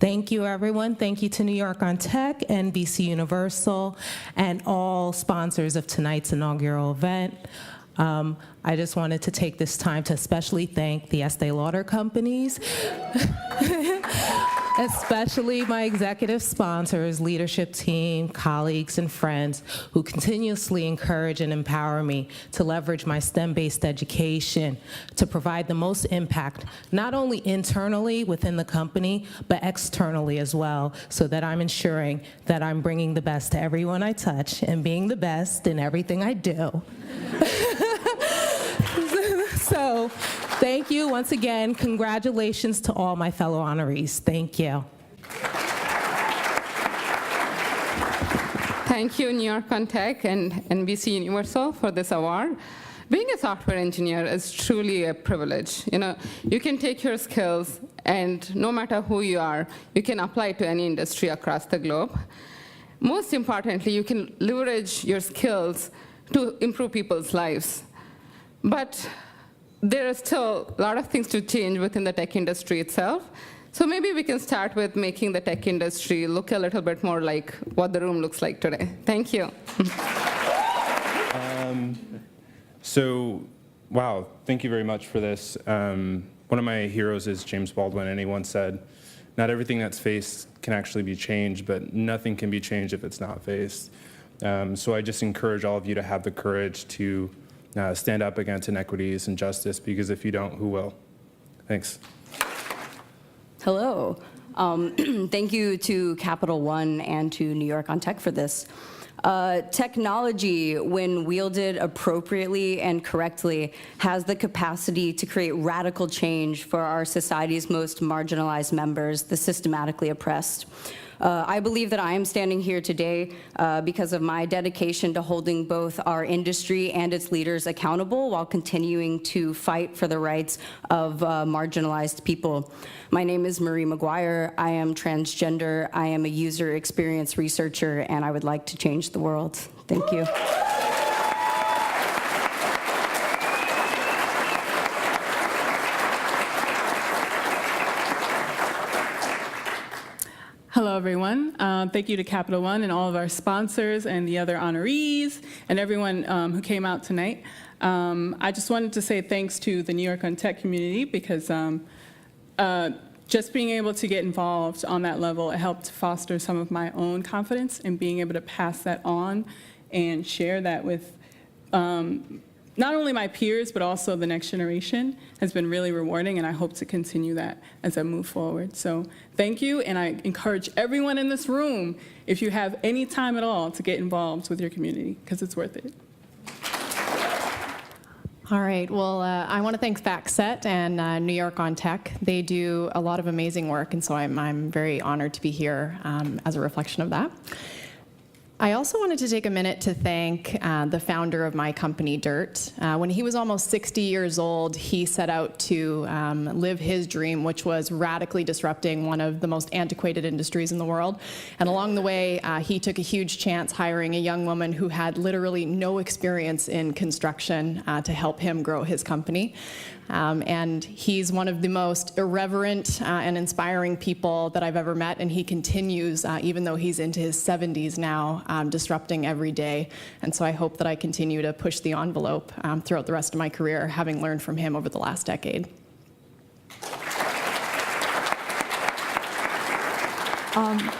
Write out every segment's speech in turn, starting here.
Thank you, everyone. Thank you to New York on Tech, NBC Universal, and all sponsors of tonight's inaugural event. I just wanted to take this time to especially thank the Estee Lauder companies, especially my executive sponsors, leadership team, colleagues, and friends who continuously encourage and empower me to leverage my STEM-based education to provide the most impact, not only internally within the company, but externally as well, so that I'm ensuring that I'm bringing the best to everyone I touch and being the best in everything I do. So, thank you once again. Congratulations to all my fellow honorees. Thank you. Thank you, New York on Tech and NBC Universal for this award. Being a software engineer is truly a privilege. You can take your skills, and no matter who you are, you can apply to any industry across the globe. Most importantly, you can leverage your skills to improve people's lives. But there are still a lot of things to change within the tech industry itself. So maybe we can start with making the tech industry look a little bit more like what the room looks like today. Thank you. Wow, thank you very much for this. One of my heroes is James Baldwin, and he once said, not everything that's faced can actually be changed, but nothing can be changed if it's not faced. So I just encourage all of you to have the courage to stand up against inequities and justice, because if you don't, who will? Thanks. Hello. Thank you to Capital One and to New York on Tech for this. Technology, when wielded appropriately and correctly, has the capacity to create radical change for our society's most marginalized members, the systematically oppressed. I believe that I am standing here today because of my dedication to holding both our industry and its leaders accountable while continuing to fight for the rights of marginalized people. My name is Marie McGuire. I am transgender. I am a user experience researcher, and I would like to change the world. Thank you. Hello, everyone. Thank you to Capital One and all of our sponsors and the other honorees and everyone who came out tonight. I just wanted to say thanks to the New York on Tech community, because just being able to get involved on that level, it helped foster some of my own confidence, and being able to pass that on and share that with not only my peers, but also the next generation has been really rewarding, and I hope to continue that as I move forward. So thank you, and I encourage everyone in this room, if you have any time at all, to get involved with your community, because it's worth it. All right, well, I want to thank FactSet and New York on Tech. They do a lot of amazing work, and so I'm very honored to be here as a reflection of that. I also wanted to take a minute to thank the founder of my company, Dirt. When he was almost 60 years old, he set out to live his dream, which was radically disrupting one of the most antiquated industries in the world. And along the way, he took a huge chance hiring a young woman who had literally no experience in construction to help him grow his company. And he's one of the most irreverent and inspiring people that I've ever met, and he continues, even though he's into his 70s now, disrupting every day. And so I hope that I continue to push the envelope throughout the rest of my career, having learned from him over the last decade.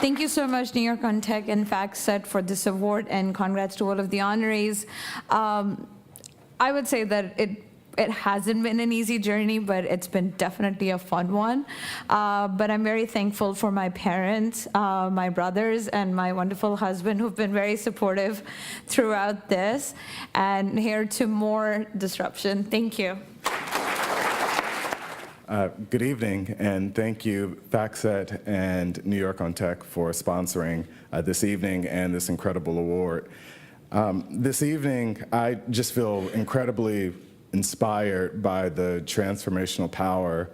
Thank you so much, New York on Tech and FactSet, for this award, and congrats to all of the honorees. I would say that it hasn't been an easy journey, but it's been definitely a fun one. But I'm very thankful for my parents, my brothers, and my wonderful husband, who've been very supportive throughout this. And here to more disruption. Thank you. Good evening, and thank you, FactSet and New York on Tech, for sponsoring this evening and this incredible award. This evening, I just feel incredibly inspired by the transformational power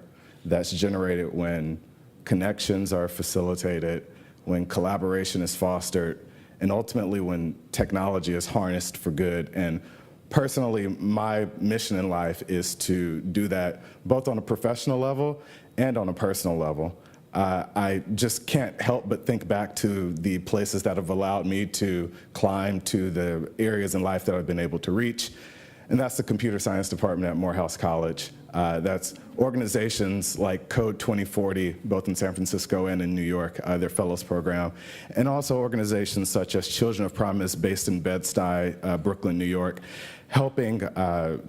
that's generated when connections are facilitated, when collaboration is fostered, and ultimately when technology is harnessed for good. And personally, my mission in life is to do that both on a professional level and on a personal level. I just can't help but think back to the places that have allowed me to climb to the areas in life that I've been able to reach. And that's the computer science department at Morehouse College. That's organizations like Code 2040, both in San Francisco and in New York, their fellows program, and also organizations such as Children of Promise based in Bed-Stuy, Brooklyn, New York, helping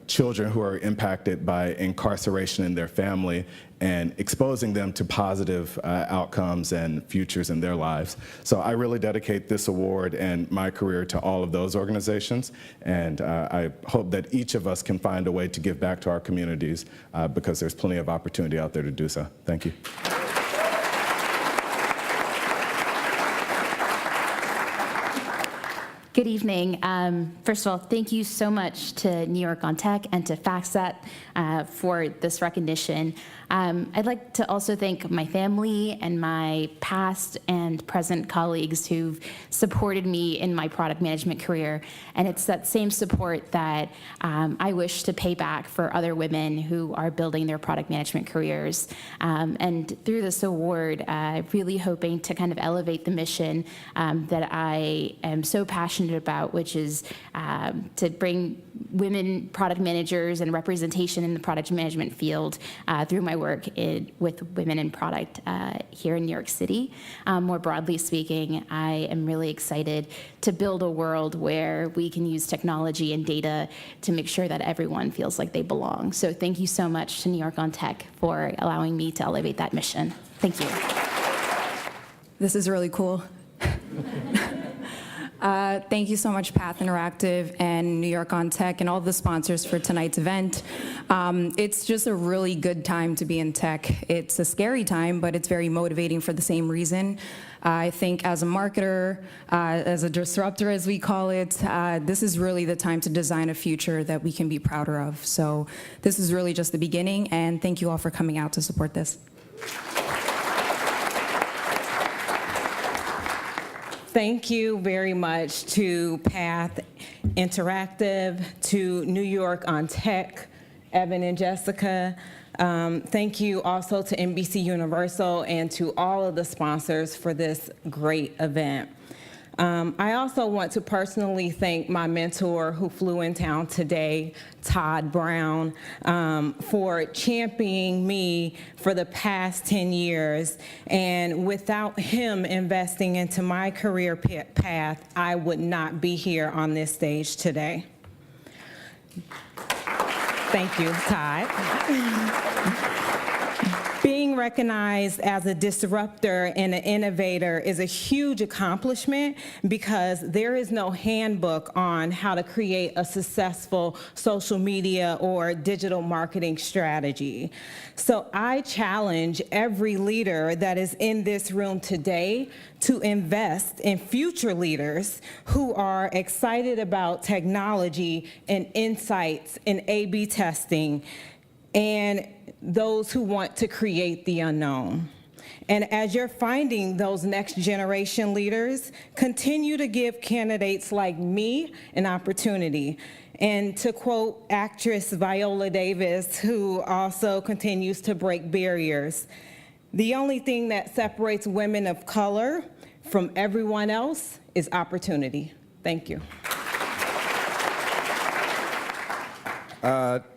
children who are impacted by incarceration in their family and exposing them to positive outcomes and futures in their lives. So I really dedicate this award and my career to all of those organizations, and I hope that each of us can find a way to give back to our communities because there's plenty of opportunity out there to do so. Thank you. Good evening. First of all, thank you so much to New York on Tech and to FactSet for this recognition. I'd like to also thank my family and my past and present colleagues who've supported me in my product management career. And it's that same support that I wish to pay back for other women who are building their product management careers. And through this award, really hoping to kind of elevate the mission that I am so passionate about, which is to bring women product managers and representation in the product management field through my work with women in product here in New York City. More broadly speaking, I am really excited to build a world where we can use technology and data to make sure that everyone feels like they belong. So thank you so much to New York on Tech for allowing me to elevate that mission. Thank you. This is really cool. Thank you so much, Path Interactive and New York on Tech and all the sponsors for tonight's event. It's just a really good time to be in tech. It's a scary time, but it's very motivating for the same reason. I think as a marketer, as a disruptor, as we call it, this is really the time to design a future that we can be prouder of. So this is really just the beginning, and thank you all for coming out to support this. Thank you very much to Path Interactive, to New York on Tech, Evan and Jessica. Thank you also to NBC Universal and to all of the sponsors for this great event. I also want to personally thank my mentor who flew in town today, Todd Brown, for championing me for the past 10 years. And without him investing into my career path, I would not be here on this stage today. Thank you, Todd. Being recognized as a disruptor and an innovator is a huge accomplishment because there is no handbook on how to create a successful social media or digital marketing strategy. So I challenge every leader that is in this room today to invest in future leaders who are excited about technology and insights and A/B testing, and those who want to create the unknown. And as you're finding those next generation leaders, continue to give candidates like me an opportunity. And to quote actress Viola Davis, who also continues to break barriers, the only thing that separates women of color from everyone else is opportunity. Thank you.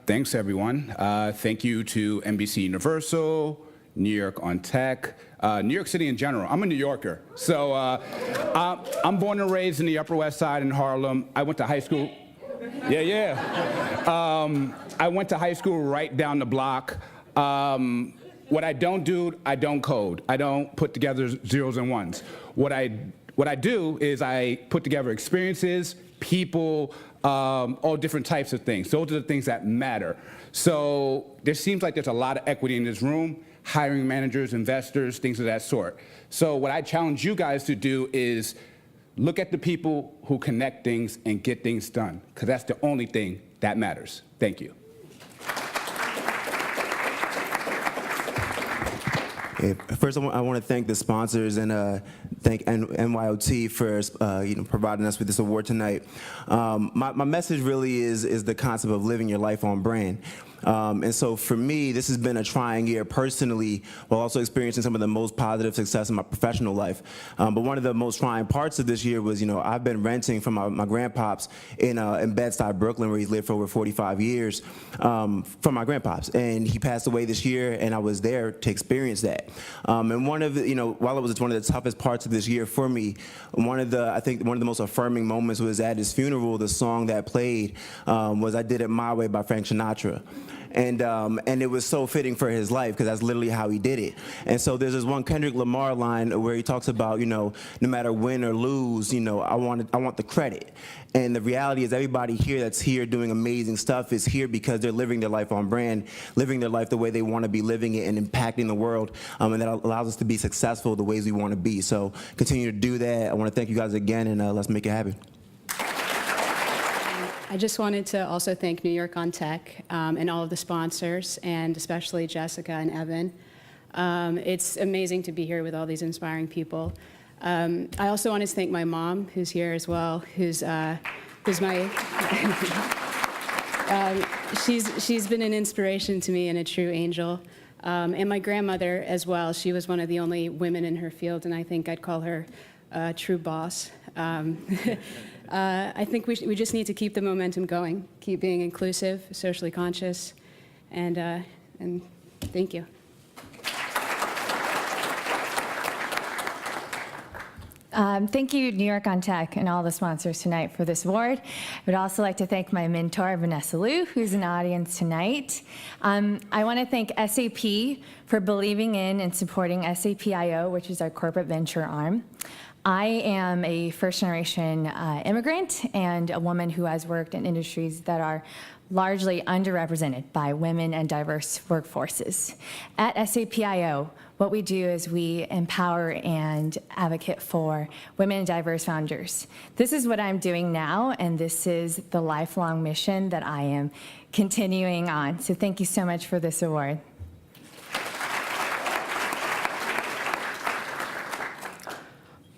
Thanks, everyone. Thank you to NBC Universal, New York on Tech, New York City in general. I'm a New Yorker, so I'm born and raised in the Upper West Side in Harlem. I went to high school. I went to high school right down the block. What I don't do, I don't code. I don't put together zeros and ones. What I do is I put together experiences, people, all different types of things. Those are the things that matter. So there seems like there's a lot of equity in this room, hiring managers, investors, things of that sort. So what I challenge you guys to do is look at the people who connect things and get things done, because that's the only thing that matters. Thank you. First, I want to thank the sponsors and thank NYOT for providing us with this award tonight. My message really is the concept of living your life on brand. And so for me, this has been a trying year personally, while also experiencing some of the most positive success in my professional life. But one of the most trying parts of this year was, I've been renting from my grandpops in Bed-Stuy, Brooklyn, where he's lived for over 45 years, from my grandpops. And he passed away this year, and I was there to experience that. And while it was one of the toughest parts of this year for me, I think one of the most affirming moments was at his funeral. The song that played was "I Did It My Way" by Frank Sinatra. And it was so fitting for his life, because that's literally how he did it. And so there's this one Kendrick Lamar line where he talks about, no matter win or lose, I want the credit. And the reality is everybody here that's here doing amazing stuff is here because they're living their life on brand, living their life the way they want to be living it, and impacting the world. And that allows us to be successful the ways we want to be. So continue to do that. I want to thank you guys again, and let's make it happen. I just wanted to also thank New York on Tech and all of the sponsors, and especially Jessica and Evan. It's amazing to be here with all these inspiring people. I also wanted to thank my mom, who's here as well, who's my, she's been an inspiration to me and a true angel. And my grandmother as well. She was one of the only women in her field, and I think I'd call her a true boss. I think we just need to keep the momentum going, keep being inclusive, socially conscious, and thank you. Thank you, New York on Tech, and all the sponsors tonight for this award. I would also like to thank my mentor, Vanessa Liu, who's in the audience tonight. I want to thank SAP for believing in and supporting SAP.io, which is our corporate venture arm. I am a first-generation immigrant and a woman who has worked in industries that are largely underrepresented by women and diverse workforces. At SAP.io, what we do is we empower and advocate for women and diverse founders. This is what I'm doing now, and this is the lifelong mission that I am continuing on. So thank you so much for this award.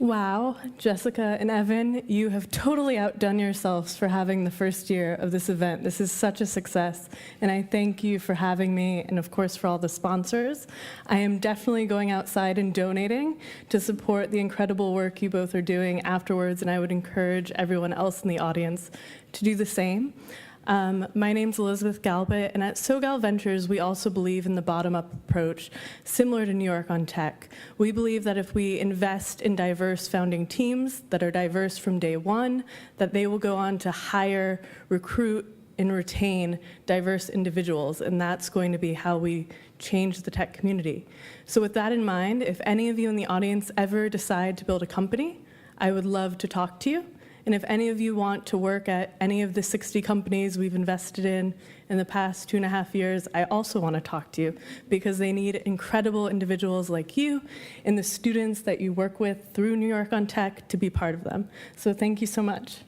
Wow, Jessica and Evan, you have totally outdone yourselves for having the first year of this event. This is such a success, and I thank you for having me, and of course for all the sponsors. I am definitely going outside and donating to support the incredible work you both are doing afterwards, and I would encourage everyone else in the audience to do the same. My name's Elizabeth Galbett, and at SoGal Ventures, we also believe in the bottom-up approach, similar to New York on Tech. We believe that if we invest in diverse founding teams that are diverse from day one, that they will go on to hire, recruit, and retain diverse individuals, and that's going to be how we change the tech community. So with that in mind, if any of you in the audience ever decide to build a company, I would love to talk to you. And if any of you want to work at any of the 60 companies we've invested in the past 2.5 years, I also want to talk to you, because they need incredible individuals like you and the students that you work with through New York on Tech to be part of them. So thank you so much.